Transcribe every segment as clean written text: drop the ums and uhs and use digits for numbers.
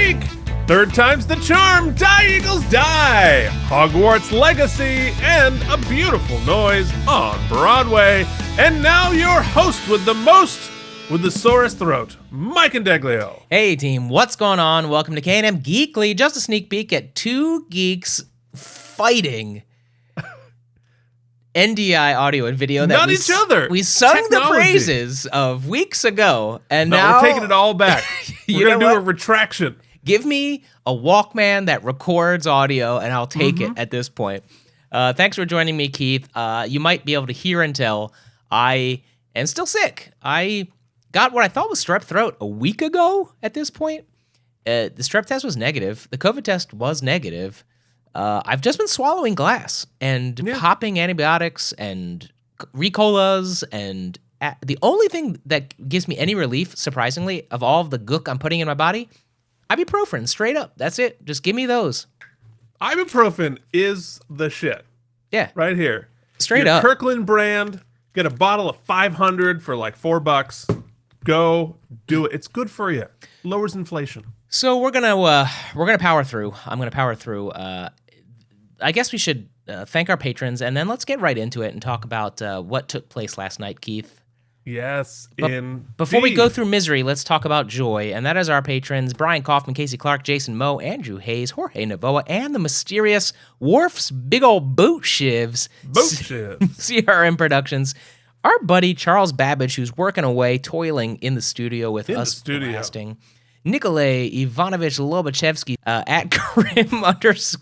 week. Third time's the charm. Die, Eagles, die. Hogwarts Legacy and A Beautiful Noise on Broadway. And now your host with the most, with the sorest throat, Mike and Deglio. Hey team, what's going on? Welcome to K&M Geekly. Just a sneak peek at two geeks fighting NDI audio and video that Not each other. We sung Technology. the praises of weeks ago, and No, now we're taking it all back. We're going to do a retraction. Give me a Walkman that records audio, and I'll take it at this point. Thanks for joining me, Keith. You might be able to hear and tell I am still sick. I got what I thought was strep throat a week ago at this point. The strep test was negative. The COVID test was negative. I've just been swallowing glass and popping antibiotics and Ricolas, and the only thing that gives me any relief, surprisingly, of all of the gook I'm putting in my body, ibuprofen, straight up. That's it. Just give me those. Ibuprofen is the shit. Yeah. Right here. Straight Your up. Kirkland brand. Get a bottle of 500 for like $4. Go do it. It's good for you. Lowers inflation. So we're gonna power through. I'm gonna power through. I guess we should thank our patrons, and then let's get right into it and talk about what took place last night, Keith. Yes, Before we go through misery, let's talk about joy, and that is our patrons: Brian Kaufman, Casey Clark, Jason Moe, Andrew Hayes, Jorge Navoa, and the mysterious Worf's big old boot shivs. CRM Productions. Our buddy Charles Babbage, who's working away, toiling in the studio with us blasting. Nikolay Ivanovich Lobachevsky at Grim_Toys.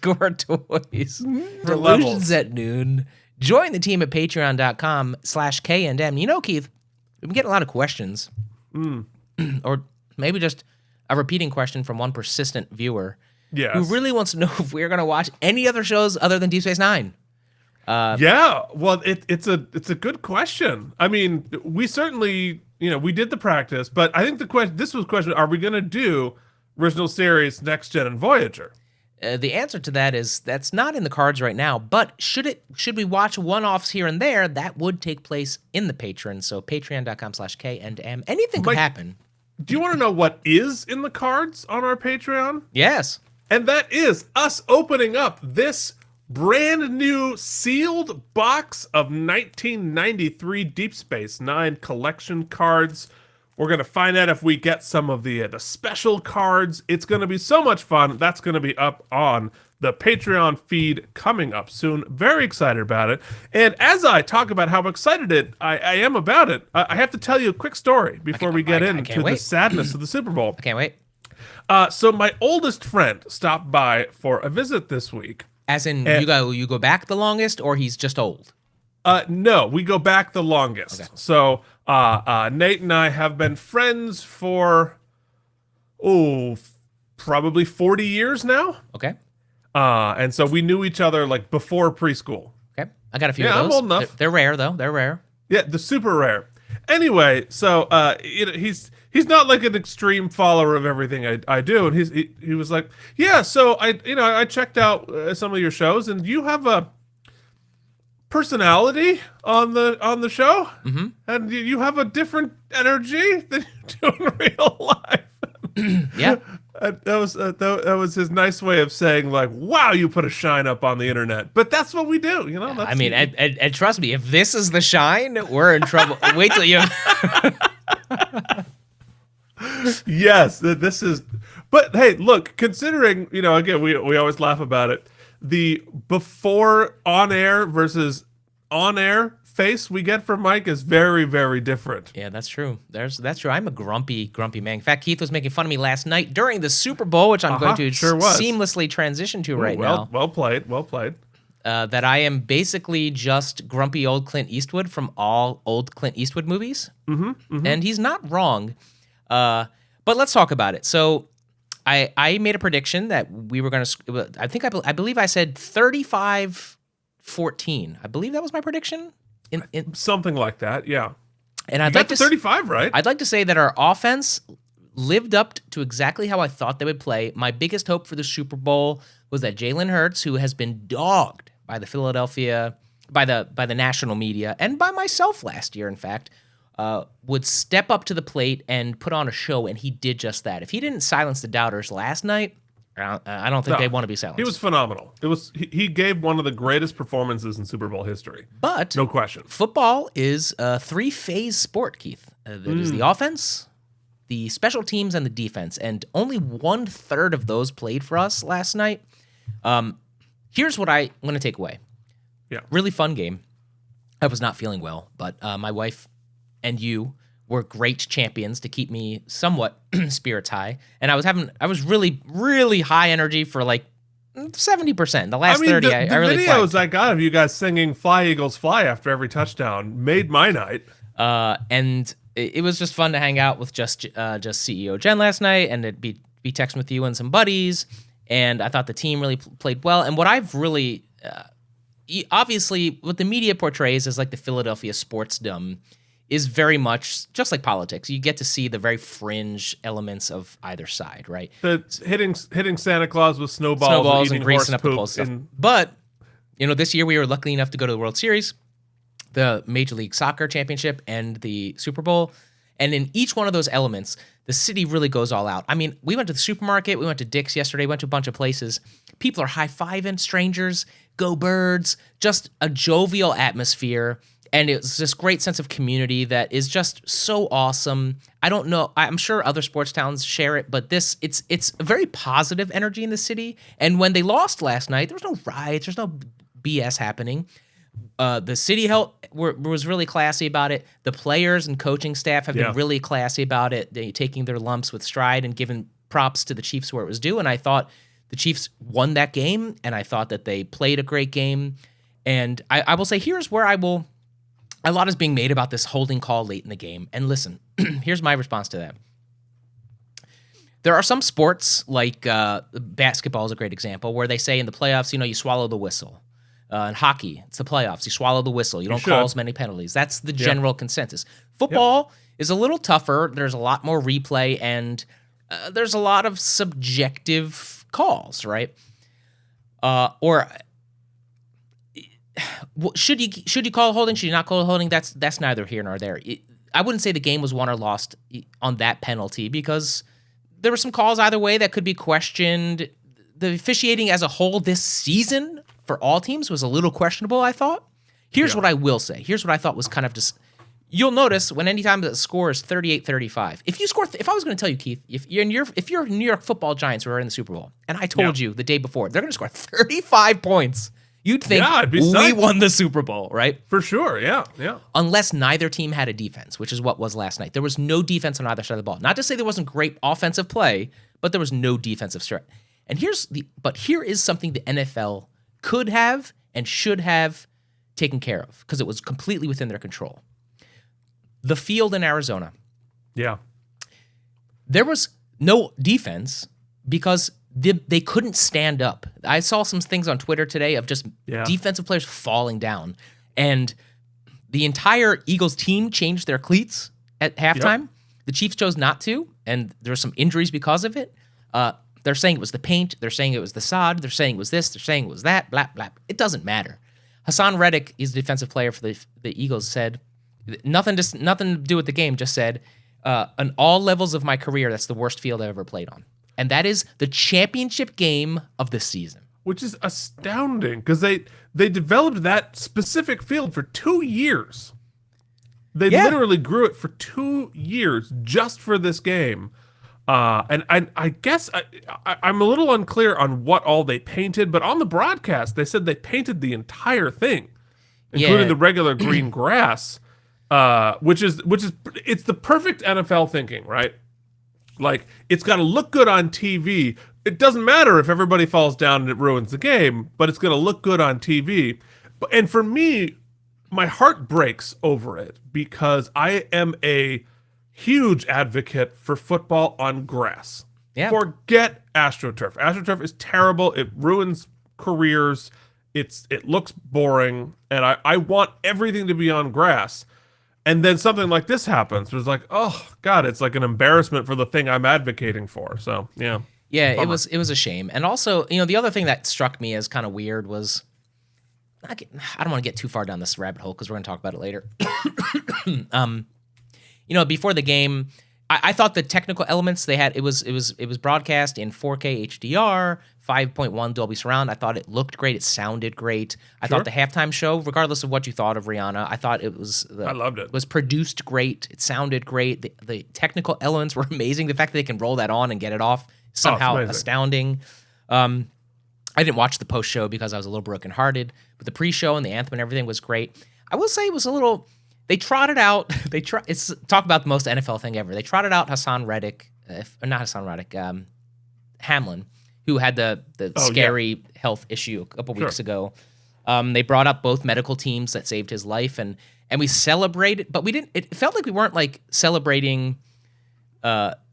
Delusions at noon. Join the team at patreon.com/KNM. You know, Keith, we've been getting a lot of questions. Or maybe just a repeating question from one persistent viewer who really wants to know if we're going to watch any other shows other than Deep Space Nine. Well, it's a good question. I mean, we certainly, we did the practice, but I think this was the question: are we going to do original series, Next Gen, and Voyager? The answer to that is that's not in the cards right now. But should we watch one-offs here and there? That would take place in the Patreon. So patreon.com/KNM. Anything could happen. Do you want to know what is in the cards on our Patreon? Yes, and that is us opening up this brand new sealed box of 1993 Deep Space Nine collection cards. We're going to find out if we get some of the special cards. It's going to be so much fun. That's going to be up on the Patreon feed coming up soon. Very excited about it. And as I talk about how excited I am about it, I have to tell you a quick story before we get into the sadness of the Super Bowl. I can't wait. So my oldest friend stopped by for a visit this week. As in, you go back the longest, or he's just old? No, we go back the longest. Okay. So Nate and I have been friends for, probably 40 years now. Okay. And so we knew each other like before preschool. Okay. I got a few of those. I'm old enough. They're rare, though. They're rare. Yeah, the super rare. Anyway, so he's not like an extreme follower of everything I do, and he was like, yeah, so I checked out some of your shows, and you have a personality on the show, and you have a different energy than you do in real life. Yeah, that was his nice way of saying, like, wow, you put a shine up on the internet. But that's what we do, That's, I mean, and trust me, if this is the shine, we're in trouble. Wait till you. Yes, this is. But hey, look, considering, again, we always laugh about it. The before on air versus on air face we get from Mike is very, very different. Yeah, that's true. That's true. I'm a grumpy man. In fact, Keith was making fun of me last night during the Super Bowl, which I'm going to seamlessly transition to now. Well played. That I am basically just grumpy old Clint Eastwood from all old Clint Eastwood movies. And he's not wrong. But let's talk about it. So I made a prediction that we were going to, I believe I said 35-14. I believe that was my prediction. Something like that, yeah. And I'd like to 35, right? I'd like to say that our offense lived up to exactly how I thought they would play. My biggest hope for the Super Bowl was that Jalen Hurts, who has been dogged by the national media and by myself last year, in fact, would step up to the plate and put on a show, and he did just that. If he didn't silence the doubters last night, I don't think they'd want to be silenced. He was phenomenal. He gave one of the greatest performances in Super Bowl history. But no question. Football is a three-phase sport, Keith. That is the offense, the special teams, and the defense. And only 1/3 of those played for us last night. Here's what I'm going to take away. Yeah. Really fun game. I was not feeling well, but my wife and you were great champions to keep me somewhat spirits high. And I was really, really high energy for like 70%. The last 30, the I really videos flagged. I got of you guys singing "Fly Eagles Fly" after every touchdown made my night. And it was just fun to hang out with just CEO Jen last night, and it'd be texting with you and some buddies. And I thought the team really played well. And what I've really, obviously, what the media portrays as like the Philadelphia sportsdom is very much just like politics. You get to see the very fringe elements of either side, right? The hitting Santa Claus with snowballs and greasing up the post stuff. But this year we were lucky enough to go to the World Series, the Major League Soccer Championship, and the Super Bowl. And in each one of those elements, the city really goes all out. I mean, we went to the supermarket, we went to Dick's yesterday, went to a bunch of places. People are high-fiving strangers, go Birds, just a jovial atmosphere. And it's this great sense of community that is just so awesome. I don't know. I'm sure other sports towns share it, but it's a very positive energy in the city. And when they lost last night, there was no riots. There's no BS happening. The city was really classy about it. The players and coaching staff have been really classy about it. They taking their lumps with stride and giving props to the Chiefs where it was due. And I thought the Chiefs won that game, and I thought that they played a great game. And I will say, here's where a lot is being made about this holding call late in the game. And listen, here's my response to that. There are some sports, like basketball is a great example, where they say in the playoffs, you swallow the whistle. In hockey, it's the playoffs. You swallow the whistle. You don't call as many penalties. That's the general consensus. Football is a little tougher. There's a lot more replay, and there's a lot of subjective calls, right? Or should you call holding? Should you not call holding? That's neither here nor there. I wouldn't say the game was won or lost on that penalty, because there were some calls either way that could be questioned. The officiating as a whole this season for all teams was a little questionable, I thought. Here's what I will say. Here's what I thought was kind of just... You'll notice when anytime the score is 38-35, if I was going to tell you, Keith, if you're New York Football Giants who are in the Super Bowl, and I told you the day before, they're going to score 35 points, you'd think we won the Super Bowl, right? For sure, yeah. Unless neither team had a defense, which is what was last night. There was no defense on either side of the ball. Not to say there wasn't great offensive play, but there was no defensive threat. And here is something the NFL could have and should have taken care of, because it was completely within their control. The field in Arizona. Yeah. There was no defense because they couldn't stand up. I saw some things on Twitter today of just defensive players falling down. And the entire Eagles team changed their cleats at halftime. Yep. The Chiefs chose not to, and there were some injuries because of it. They're saying it was the paint. They're saying it was the sod. They're saying it was this. They're saying it was that. Blah, blah. It doesn't matter. Hassan Reddick is the defensive player for the Eagles, said, nothing to do with the game, just said, on all levels of my career, that's the worst field I've ever played on. And that is the championship game of the season. Which is astounding, because they developed that specific field for 2 years. They literally grew it for 2 years just for this game. And I guess I'm a little unclear on what all they painted, but on the broadcast, they said they painted the entire thing, including the regular green grass, which is it's the perfect NFL thinking, right? Like, it's got to look good on TV. It doesn't matter if everybody falls down and it ruins the game, but it's going to look good on TV. And for me, my heart breaks over it, because I am a huge advocate for football on grass. Yeah. Forget AstroTurf. AstroTurf is terrible. It ruins careers. It looks boring, and I want everything to be on grass. And then something like this happens. It's like, oh God, it's like an embarrassment for the thing I'm advocating for. So yeah. Yeah, bummer. It was a shame. And also, the other thing that struck me as kind of weird was, I don't want to get too far down this rabbit hole because we're going to talk about it later. before the game, I thought the technical elements they had, it was broadcast in 4K HDR, 5.1 Dolby Surround. I thought it looked great. It sounded great. I thought the halftime show, regardless of what you thought of Rihanna, I thought I loved it. Was produced great. It sounded great. The technical elements were amazing. The fact that they can roll that on and get it off somehow astounding. I didn't watch the post show because I was a little brokenhearted, but the pre-show and the anthem and everything was great. I will say it was a little. They trotted out. It's talk about the most NFL thing ever. They trotted out Hamlin, who had the scary health issue a couple weeks ago. They brought up both medical teams that saved his life, and we celebrated, but we didn't. It felt like we weren't like celebrating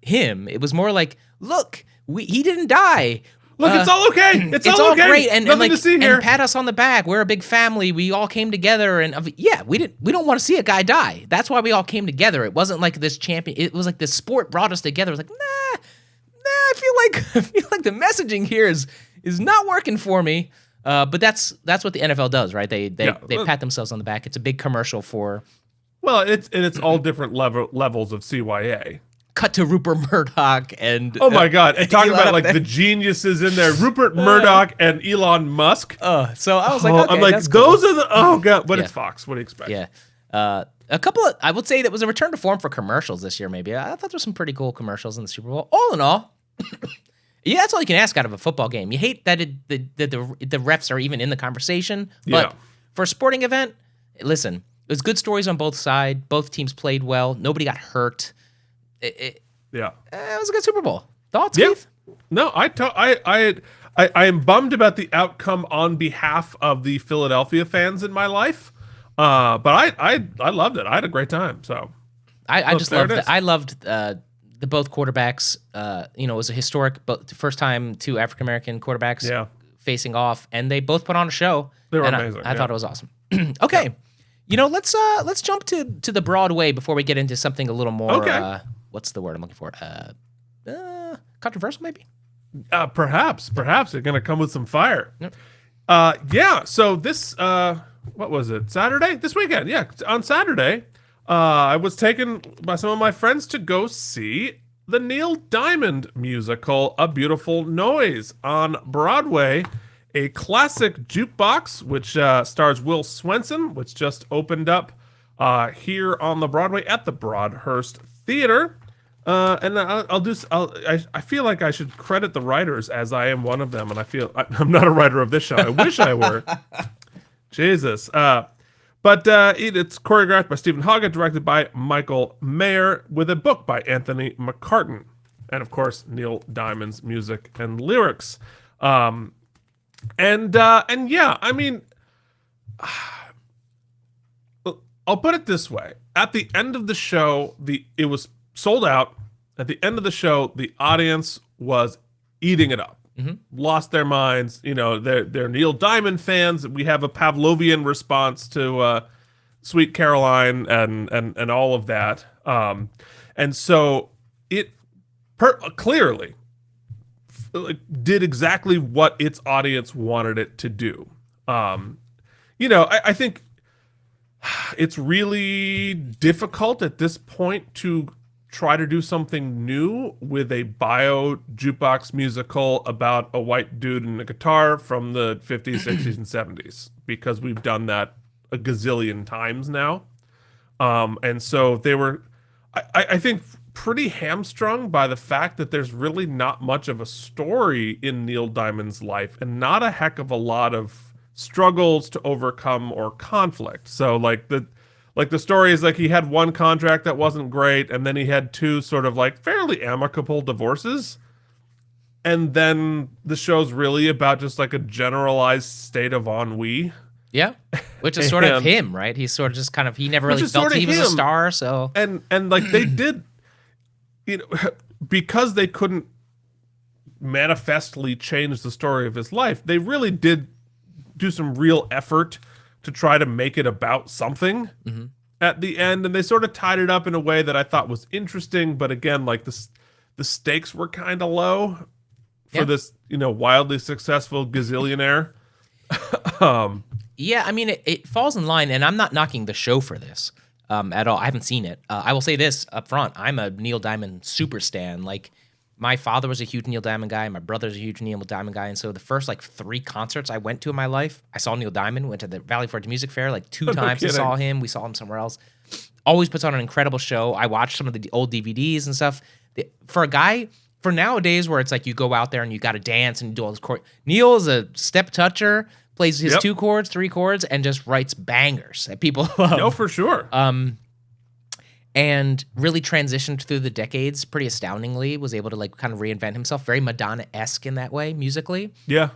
him. It was more like, look, he didn't die. Look, it's all okay. It's all okay. Great, and nothing to see here. And pat us on the back. We're a big family. We all came together, and we don't want to see a guy die. That's why we all came together. It wasn't like this champion. It was like the sport brought us together. It was like, nah. I feel like the messaging here is not working for me. But that's what the NFL does, right? They pat themselves on the back. It's a big commercial for. Well, it's all different levels of CYA. Cut to Rupert Murdoch and oh my god, talking about like the geniuses in there, Rupert Murdoch and Elon Musk. So I was like, okay, I'm like, that's those cool. are the god, but it's Fox. What do you expect? Yeah, a couple of, I would say that was a return to form for commercials this year. Maybe I thought there were some pretty cool commercials in the Super Bowl. All in all, yeah, that's all you can ask out of a football game. You hate that the refs are even in the conversation, but for a sporting event, listen, it was good stories on both sides. Both teams played well. Nobody got hurt. It was a good Super Bowl. Thoughts, Keith? No, I am bummed about the outcome on behalf of the Philadelphia fans in my life, but I loved it. I had a great time. So I just loved it. I loved the both quarterbacks. It was a historic, but the first time two African American quarterbacks facing off, and they both put on a show. They were amazing. I thought it was awesome. Okay, let's jump to the Broadway before we get into something a little more. Okay. What's the word I'm looking for? Controversial, maybe? Perhaps they're going to come with some fire. Yep. So this, what was it? Saturday? This weekend. Yeah. On Saturday, I was taken by some of my friends to go see the Neil Diamond musical, A Beautiful Noise, on Broadway, a classic jukebox, which stars Will Swenson, which just opened up here on the Broadway at the Broadhurst Theater. And I feel like I should credit the writers, as I am one of them, and I'm not a writer of this show. I wish I were. Jesus. But it's choreographed by Stephen Hoggett, directed by Michael Mayer, with a book by Anthony McCartan, and of course Neil Diamond's music and lyrics. And yeah, I mean, I'll put it this way: at the end of the show, it was sold out. At the end of the show, the audience was eating it up, lost their minds. They're Neil Diamond fans. We have a Pavlovian response to Sweet Caroline and all of that. And so it clearly did exactly what its audience wanted it to do. I think it's really difficult at this point to try to do something new with a bio jukebox musical about a white dude and a guitar from the 50s, 60s, and 70s, because we've done that a gazillion times now. And so they were, I think, pretty hamstrung by the fact that there's really not much of a story in Neil Diamond's life, and not a heck of a lot of struggles to overcome or conflict. So the story is like he had one contract that wasn't great, and then he had two sort of like fairly amicable divorces. And then the show's really about just like a generalized state of ennui. Yeah. Which is sort of him, right? He's sort of just kind of, he never really felt he was a star, so. And like they did, because they couldn't manifestly change the story of his life, they really did do some real effort to try to make it about something at the end, and they sort of tied it up in a way that I thought was interesting. But again, like the stakes were kind of low for this, wildly successful gazillionaire. Yeah, I mean, it falls in line, and I'm not knocking the show for this. at all. I haven't seen it. I will say this up front: I'm a Neil Diamond super stan. Like, my father was a huge Neil Diamond guy. My brother's a huge Neil Diamond guy. And so the first like 3 concerts I went to in my life, I saw Neil Diamond. Went to the Valley Forge Music Fair like 2 times. I saw him. We saw him somewhere else. Always puts on an incredible show. I watched some of the old DVDs and stuff. For a guy, for nowadays where it's like you go out there and you got to dance and do all this chord. Neil is a step toucher, plays his 2 chords, 3 chords, and just writes bangers that people love. No, for sure. And really transitioned through the decades pretty astoundingly, was able to like kind of reinvent himself, very Madonna-esque in that way musically. Yeah.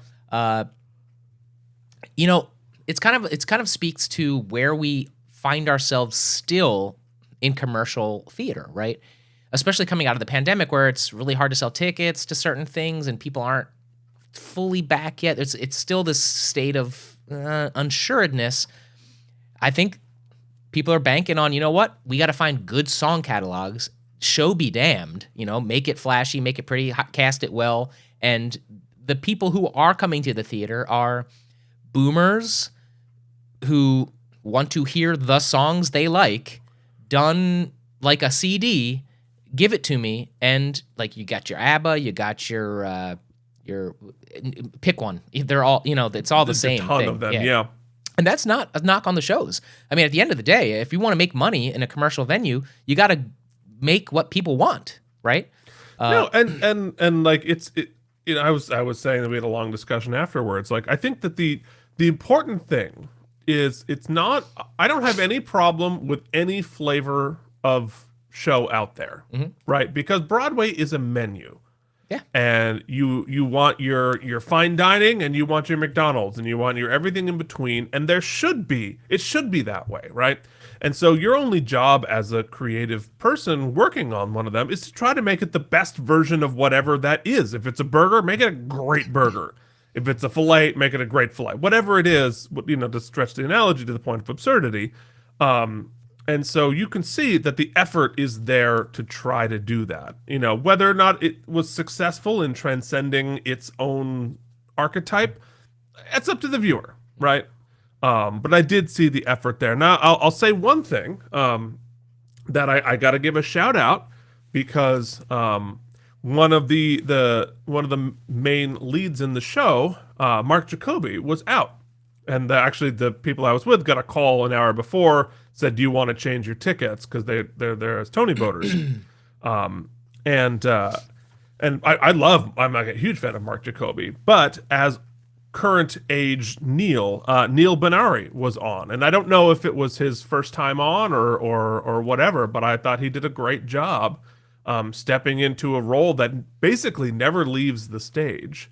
You know, it's kind of speaks to where we find ourselves still in commercial theater, right? Especially coming out of the pandemic where it's really hard to sell tickets to certain things and people aren't fully back yet. It's still this state of unsuredness. I think people are banking on, you know what? We got to find good song catalogs. Show be damned. You know, make it flashy, make it pretty, cast it well. And the people who are coming to the theater are boomers who want to hear the songs they like done like a CD. Give it to me. And like, you got your ABBA, you got your pick one. They're all, you know, it's all the same a ton thing. of them, yeah. And that's not a knock on the shows. I mean, at the end of the day, if you want to make money in a commercial venue, you got to make what people want, right? No, and like you know, I was saying that we had a long discussion afterwards. Like, I think that the important thing is it's not. I don't have any problem with any flavor of show out there, right? Because Broadway is a menu. Yeah. And you want your fine dining and you want your McDonald's and you want your everything in between, and it should be that way, right? And so your only job as a creative person working on one of them is to try to make it the best version of whatever that is. If it's a burger, make it a great burger. If it's a filet, make it a great filet. Whatever it is, you know, to stretch the analogy to the point of absurdity. And so you can see that the effort is there to try to do that. You know, whether or not it was successful in transcending its own archetype, it's up to the viewer, right? But I did see the effort there. Now, I'll say one thing that I got to give a shout out, because one of the main leads in the show, Mark Jacoby, was out. And actually, the people I was with got a call an hour before, said, "Do you want to change your tickets?" Because they're there as Tony voters. And I'm like a huge fan of Mark Jacoby, but as current age Neil Benari was on, and I don't know if it was his first time on or whatever, but I thought he did a great job stepping into a role that basically never leaves the stage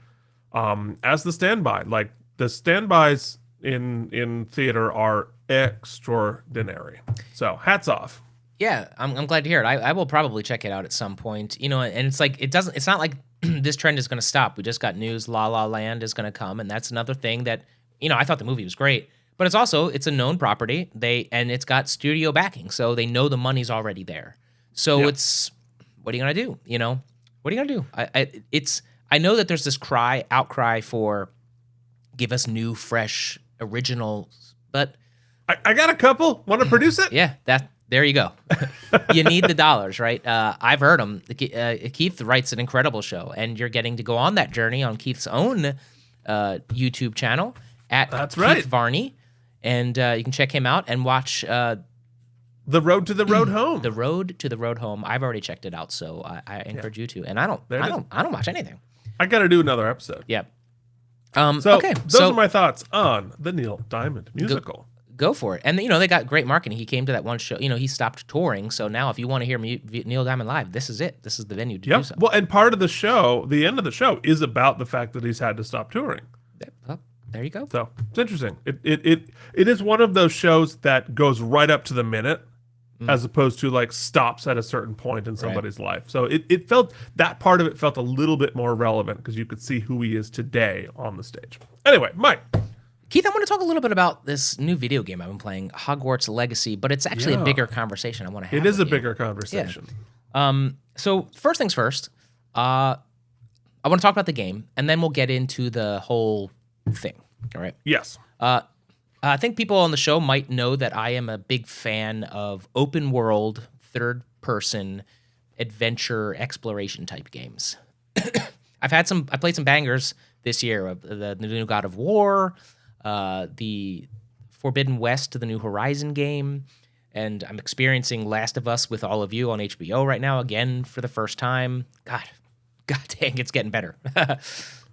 as the standby. Like, the standbys in theater are extraordinary. So hats off. Yeah, I'm glad to hear it. I will probably check it out at some point. You know, and it's like it's not like this trend is going to stop. We just got news La La Land is going to come, and that's another thing that, you know, I thought the movie was great, but it's a known property. And it's got studio backing, so they know the money's already there. So it's, what are you going to do? You know, what are you going to do? I know that there's this outcry for give us new, fresh, original, but I got a couple. Want to produce it? Yeah, there you go. You need the dollars, right? I've heard them. Keith writes an incredible show, and you're getting to go on that journey on Keith's own YouTube channel at Keith Varney, and you can check him out and watch The Road to the Road Home. The Road to the Road Home. I've already checked it out, so I encourage you to. And I don't watch anything. I got to do another episode. Yeah. Those are my thoughts on the Neil Diamond musical. Go for it. And, you know, they got great marketing. He came to that one show. You know, he stopped touring. So now if you want to hear Neil Diamond live, this is it. This is the venue to do so. Well, and part of the show, the end of the show, is about the fact that he's had to stop touring. Well, there you go. So it's interesting. It is one of those shows that goes right up to the minute, as opposed to like stops at a certain point in somebody's life. So it felt, that part of it felt a little bit more relevant because you could see who he is today on the stage. Anyway, Mike. Keith, I want to talk a little bit about this new video game I've been playing, Hogwarts Legacy, but it's actually a bigger conversation I want to have. It is a bigger conversation. Yeah. So first things first, I want to talk about the game, and then we'll get into the whole thing. All right? Yes. I think people on the show might know that I am a big fan of open world, third person adventure exploration type games. I played some bangers this year of the new God of War, the Forbidden West, the New Horizon game, and I'm experiencing Last of Us with all of you on HBO right now again for the first time. God dang, it's getting better.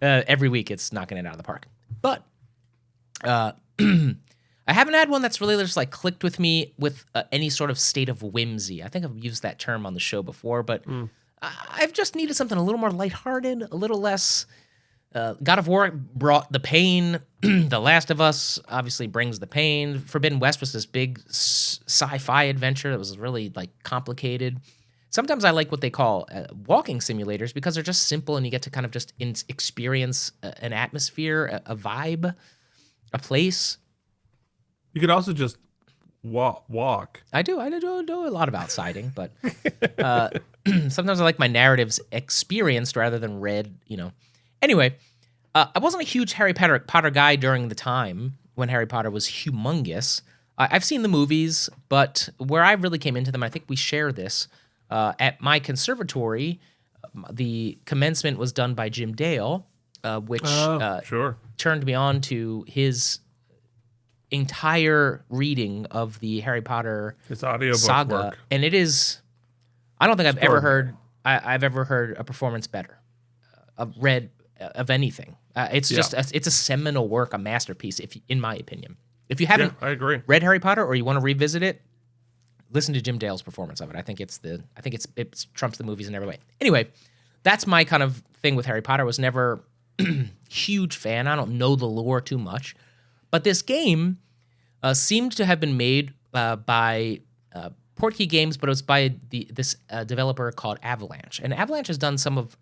Every week it's knocking it out of the park. But I haven't had one that's really just like clicked with me with any sort of state of whimsy. I think I've used that term on the show before, but I've just needed something a little more lighthearted, a little less. God of War brought the pain. The Last of Us obviously brings the pain. Forbidden West was this big sci-fi adventure that was really like complicated. Sometimes I like what they call walking simulators because they're just simple and you get to kind of just experience an atmosphere, a vibe, a place. You could also just walk. I do a lot of outsiding, but sometimes I like my narratives experienced rather than read, Anyway, I wasn't a huge Harry Potter guy during the time when Harry Potter was humongous. I've seen the movies, but where I really came into them, I think we share this. At my conservatory, the commencement was done by Jim Dale, which turned me on to his entire reading of the Harry Potter saga. Work. And it is, I don't think I've ever heard a performance better of anything. It's just it's a seminal work, a masterpiece, in my opinion. If you haven't I agree. read Harry Potter or you want to revisit it, listen to Jim Dale's performance of it. I think it trumps the movies in every way. Anyway, that's my kind of thing with Harry Potter. I was never huge fan. I don't know the lore too much, but this game seemed to have been made by Portkey Games, but it was by this developer called Avalanche. And Avalanche has done some of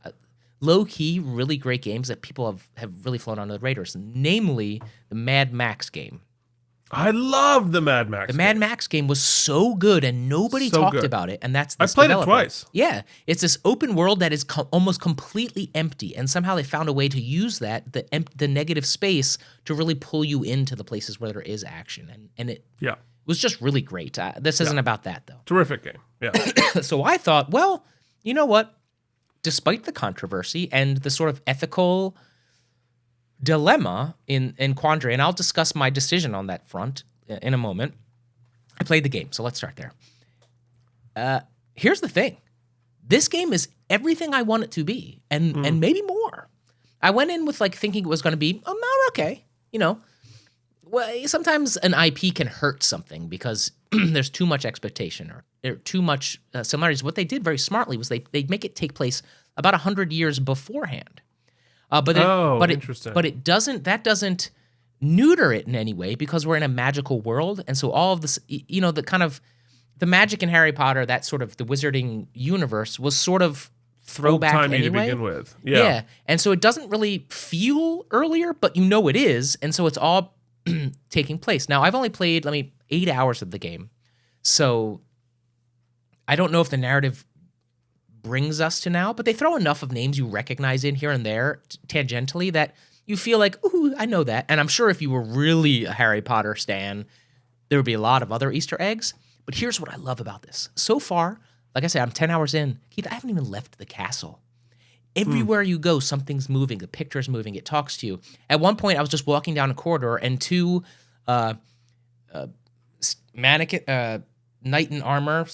low-key, really great games that people have really flown under the radars, namely the Mad Max game. I love the Mad Max. The Mad Max game was so good, and nobody talked about it. And that's this I played developer. it twice. Yeah, it's this open world that is almost completely empty, and somehow they found a way to use that the negative space to really pull you into the places where there is action, and it was just really great. This isn't about that though. Terrific game. Yeah. So I thought, well, you know what? Despite the controversy and the sort of ethical dilemma in quandary, and I'll discuss my decision on that front in a moment. I played the game, so let's start there. Here's the thing. This game is everything I want it to be, and maybe more. I went in with thinking it was going to be, okay. Well, sometimes an IP can hurt something because there's too much expectation or too much similarities. What they did very smartly was they make it take place about 100 years beforehand. Interesting. But it doesn't neuter it in any way because we're in a magical world, and so all of this, the kind of the magic in Harry Potter, that sort of the wizarding universe was sort of throwback anyway. To begin with, yeah, and so it doesn't really feel earlier, but it is, and so it's all taking place. Now, I've only played 8 hours of the game, so I don't know if the narrative brings us to now, but they throw enough of names you recognize in here and there tangentially that you feel like, ooh, I know that. And I'm sure if you were really a Harry Potter stan, there would be a lot of other Easter eggs. But here's what I love about this. So far, like I said, I'm 10 hours in. Keith, I haven't even left the castle. Everywhere you go, something's moving. The picture's moving. It talks to you. At one point, I was just walking down a corridor, and two mannequin, knight in armor,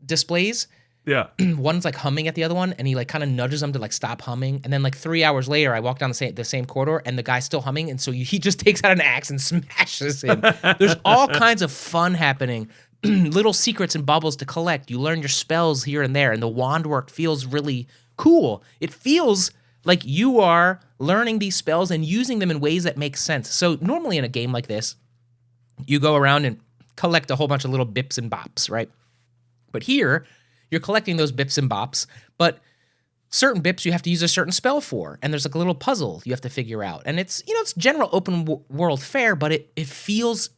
displays. Yeah. One's humming at the other one, and he kind of nudges them to stop humming. And then 3 hours later, I walk down the same corridor, and the guy's still humming, and so he just takes out an axe and smashes him. There's all kinds of fun happening. Little secrets and bubbles to collect. You learn your spells here and there, and the wand work feels really cool. It feels like you are learning these spells and using them in ways that make sense. So normally in a game like this, you go around and collect a whole bunch of little bips and bops, right? But here, you're collecting those bips and bops, but certain bips you have to use a certain spell for, and there's a little puzzle you have to figure out. And it's, it's general open world fare, but it feels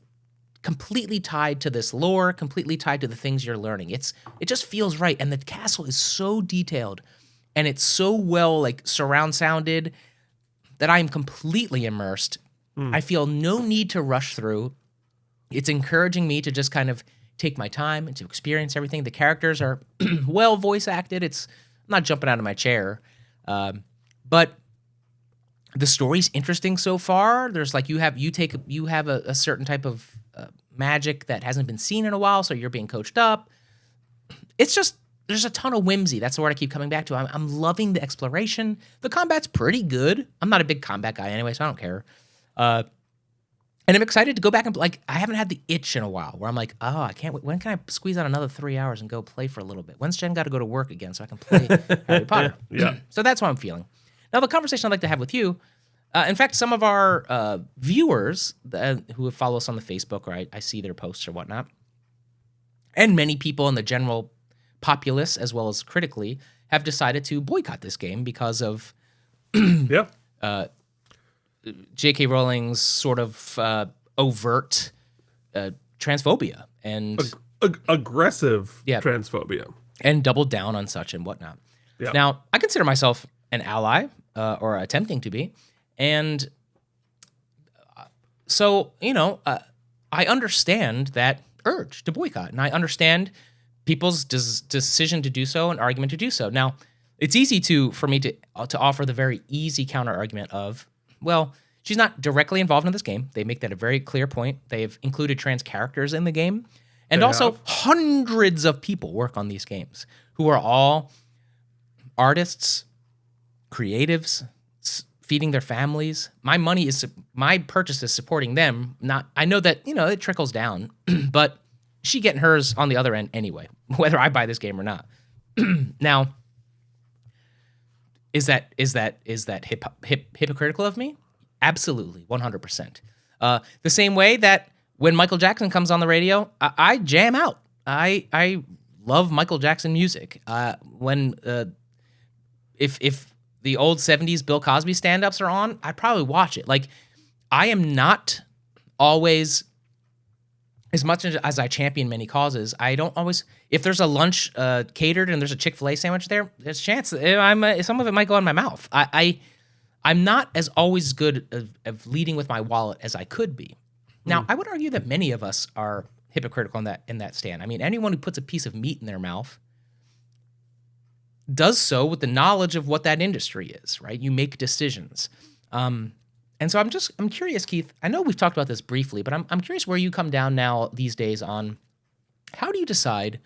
completely tied to this lore, completely tied to the things you're learning. It just feels right, and the castle is so detailed, and it's so well surround sounded that I am completely immersed. I feel no need to rush through. It's encouraging me to just kind of take my time and to experience everything. The characters are well voice acted. I'm not jumping out of my chair, but the story's interesting so far. There's like you have a certain type of magic that hasn't been seen in a while, so you're being coached up. It's just there's a ton of whimsy. That's the word I keep coming back to. I'm loving the exploration. The combat's pretty good. I'm not a big combat guy anyway, so I don't care. And I'm excited to go back and like I haven't had the itch in a while where I'm like, oh, I can't wait. When can I squeeze out another 3 hours and go play for a little bit? When's Jen got to go to work again so I can play Harry Potter? Yeah. So that's what I'm feeling. Now the conversation I'd like to have with you. In fact, some of our viewers who follow us on the Facebook, or I see their posts or whatnot, and many people in the general populace as well as critically have decided to boycott this game because of Yeah. J.K. Rowling's sort of overt transphobia and Aggressive Yeah. transphobia. and doubled down on such and whatnot. Yeah. Now, I consider myself an ally or attempting to be, and so I understand that urge to boycott, and I understand people's decision to do so and argument to do so. Now, it's easy for me to offer the very easy counter argument of, well, she's not directly involved in this game. They make that a very clear point. They've included trans characters in the game. And They also have. hundreds of people work on these games who are all artists, creatives, feeding their families. My purchase is supporting them. I know that, it trickles down, but she getting hers on the other end anyway, whether I buy this game or not. Now, is that hypocritical of me? Absolutely, 100%. The same way that when Michael Jackson comes on the radio, I jam out. I love Michael Jackson music. If the old 70s Bill Cosby stand-ups are on, I'd probably watch it. Like, I am not always, as much as I champion many causes, I don't always, if there's a lunch catered and there's a Chick-fil-A sandwich there, there's a chance that some of it might go in my mouth. I'm not as always good of leading with my wallet as I could be. Now, I would argue that many of us are hypocritical in that stand. I mean, anyone who puts a piece of meat in their mouth does so with the knowledge of what that industry is, right? You make decisions. And so I'm curious, Keith, I know we've talked about this briefly, but I'm curious where you come down now these days on how do you decide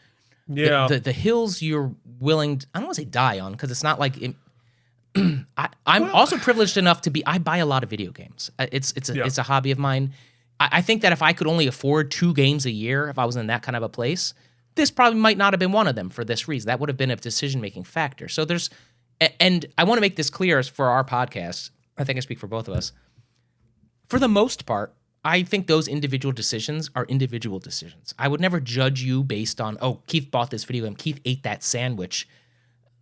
the hills you're willing to, I don't want to say die on, because it's not like I'm also privileged enough to I buy a lot of video games. It's a hobby of mine. I think that if I could only afford 2 games a year, if I was in that kind of a place, this probably might not have been one of them for this reason. That would have been a decision-making factor. So and I want to make this clear for our podcast. I think I speak for both of us. For the most part, I think those individual decisions are individual decisions. I would never judge you based on, oh, Keith bought this video game, Keith ate that sandwich,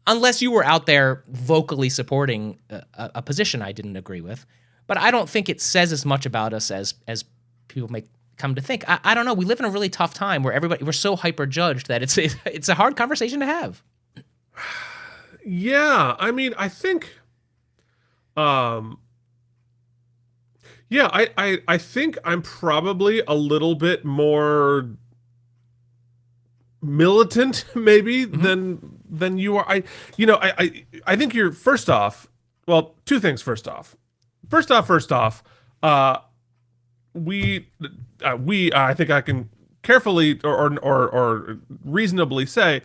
unless you were out there vocally supporting a position I didn't agree with. But I don't think it says as much about us as people may come to think. I don't know. We live in a really tough time where we're so hyper-judged that it's a hard conversation to have. Yeah, I mean, I think, I think I'm probably a little bit more militant, maybe, than you are. I think you're first off. Well, 2 things. First off, I think I can carefully or reasonably say,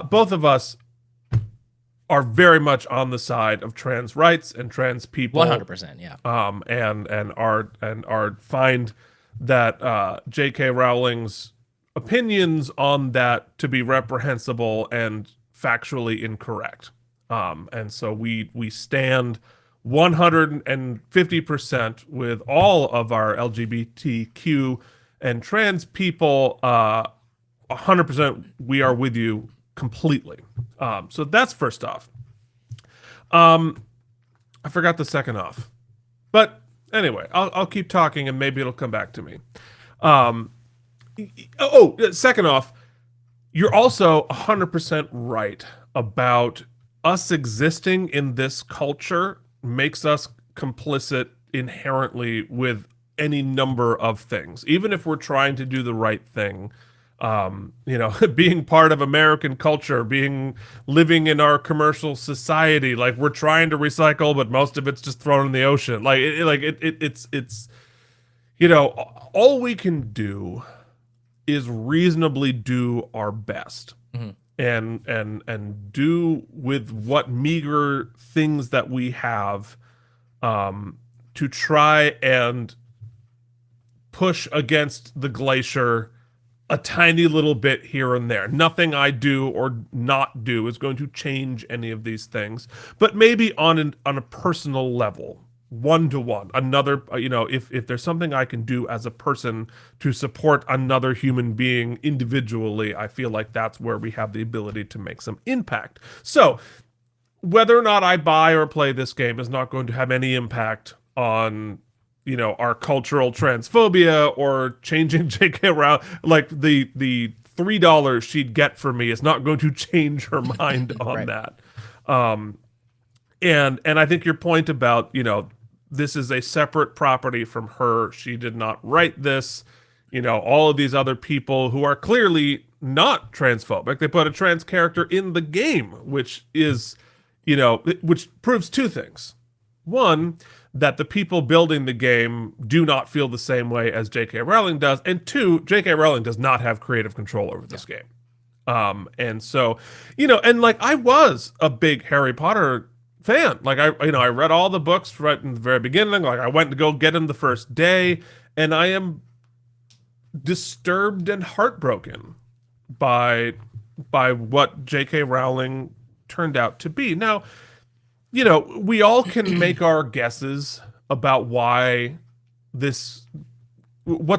both of us are very much on the side of trans rights and trans people. 100%, yeah. And are find that J.K. Rowling's opinions on that to be reprehensible and factually incorrect. And so we stand 150% with all of our LGBTQ and trans people. 100%, we are with you completely. So that's first off. I forgot the second off, but anyway, I'll keep talking and maybe it'll come back to me. Second off, you're also 100% right about us existing in this culture makes us complicit inherently with any number of things. Even if we're trying to do the right thing, being part of American culture, living in our commercial society, like we're trying to recycle, but most of it's just thrown in the ocean. It's all we can do is reasonably do our best. And do with what meager things that we have, to try and push against the glacier a tiny little bit here and there. Nothing I do or not do is going to change any of these things, but maybe on a personal level, one-to-one, another, if there's something I can do as a person to support another human being individually, I feel like that's where we have the ability to make some impact. So whether or not I buy or play this game is not going to have any impact on, our cultural transphobia or changing J.K. Rowling. Like the $3 she'd get from me is not going to change her mind on Right. that. And I think your point about, this is a separate property from her. She did not write this. All of these other people who are clearly not transphobic, they put a trans character in the game, which is, which proves two things. One, that the people building the game do not feel the same way as J.K. Rowling does. And two, J.K. Rowling does not have creative control over this game. And so, and like I was a big Harry Potter fan. Like I read all the books right in the very beginning. Like I went to go get them the first day, and I am disturbed and heartbroken by what J.K. Rowling turned out to be. Now, we all can make our guesses about what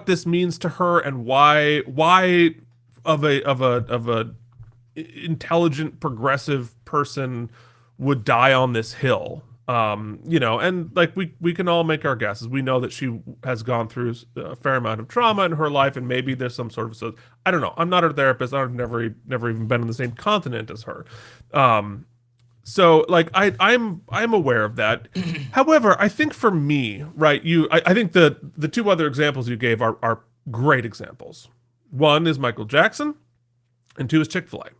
this means to her, and why of a intelligent progressive person would die on this hill. And like we can all make our guesses. We know that she has gone through a fair amount of trauma in her life, and maybe there's some sort of, so I don't know. I'm not her therapist. I've never even been on the same continent as her. So like I'm aware of that. However, I think for me, right, I think the two other examples you gave are great examples. One is Michael Jackson, and two is Chick-fil-A.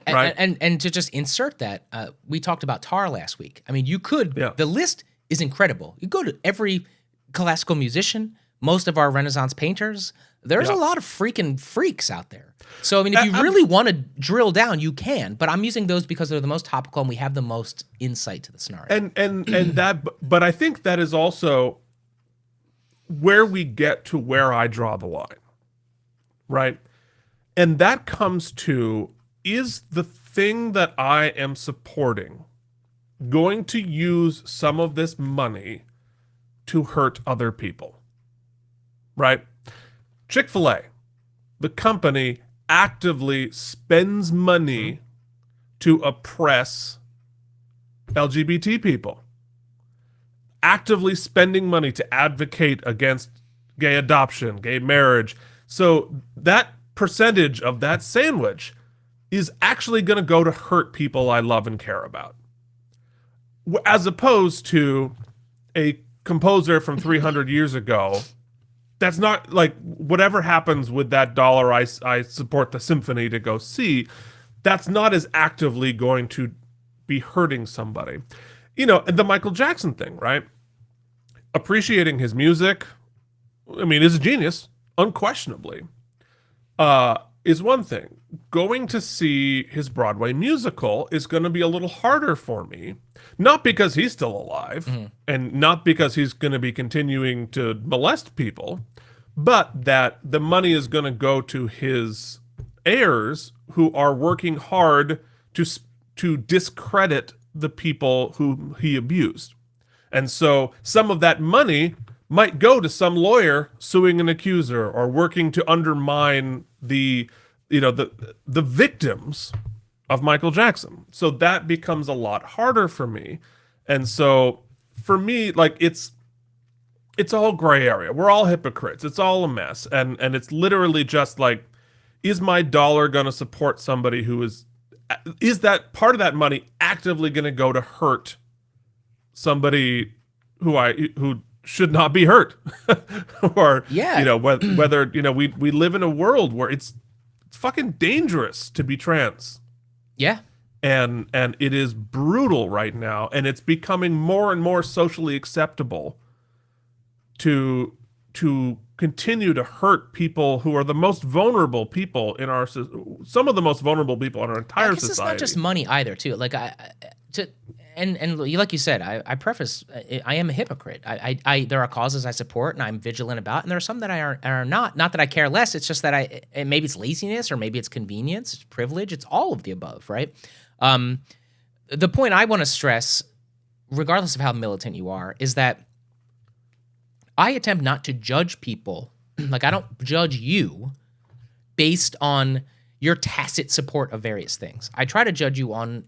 Right. And to just insert that, we talked about Tar last week. I mean, you could, the list is incredible. You go to every classical musician, most of our Renaissance painters, there's a lot of freaking freaks out there. So, I mean, if you really want to drill down, you can, but I'm using those because they're the most topical and we have the most insight to the scenario. And that, but I think that is also where we get to where I draw the line, right? And that comes to, is the thing that I am supporting going to use some of this money to hurt other people? Right? Chick-fil-A, the company, actively spends money to oppress LGBT people. Actively spending money to advocate against gay adoption, gay marriage. So that percentage of that sandwich is actually going to go to hurt people I love and care about. As opposed to a composer from 300 years ago, that's not like whatever happens with that dollar I support the symphony to go see, that's not as actively going to be hurting somebody. The Michael Jackson thing, right? Appreciating his music, I mean, is a genius, unquestionably. Is one thing. Going to see his Broadway musical is going to be a little harder for me. Not because he's still alive, and not because he's going to be continuing to molest people, but that the money is going to go to his heirs who are working hard to discredit the people who he abused. And so some of that money might go to some lawyer suing an accuser or working to undermine the victims of Michael Jackson. So that becomes a lot harder for me. And so for me, like it's all gray area. We're all hypocrites. It's all a mess. And it's literally just like, is my dollar going to support somebody who is that part of that money actively going to go to hurt somebody who should not be hurt. Or, Yeah. whether, we live in a world where it's fucking dangerous to be trans. Yeah. And it is brutal right now, and it's becoming more and more socially acceptable to continue to hurt people who are the most vulnerable people in some of the most vulnerable people in our entire I guess society. it's not just money either, too. Like and like you said, I preface, I am a hypocrite. There are causes I support and I'm vigilant about, and there are some that I are not. Not that I care less. It's just that maybe it's laziness, or maybe it's convenience, it's privilege, it's all of the above, right? The point I want to stress, regardless of how militant you are, is that I attempt not to judge people. Like, I don't judge you based on your tacit support of various things. I try to judge you on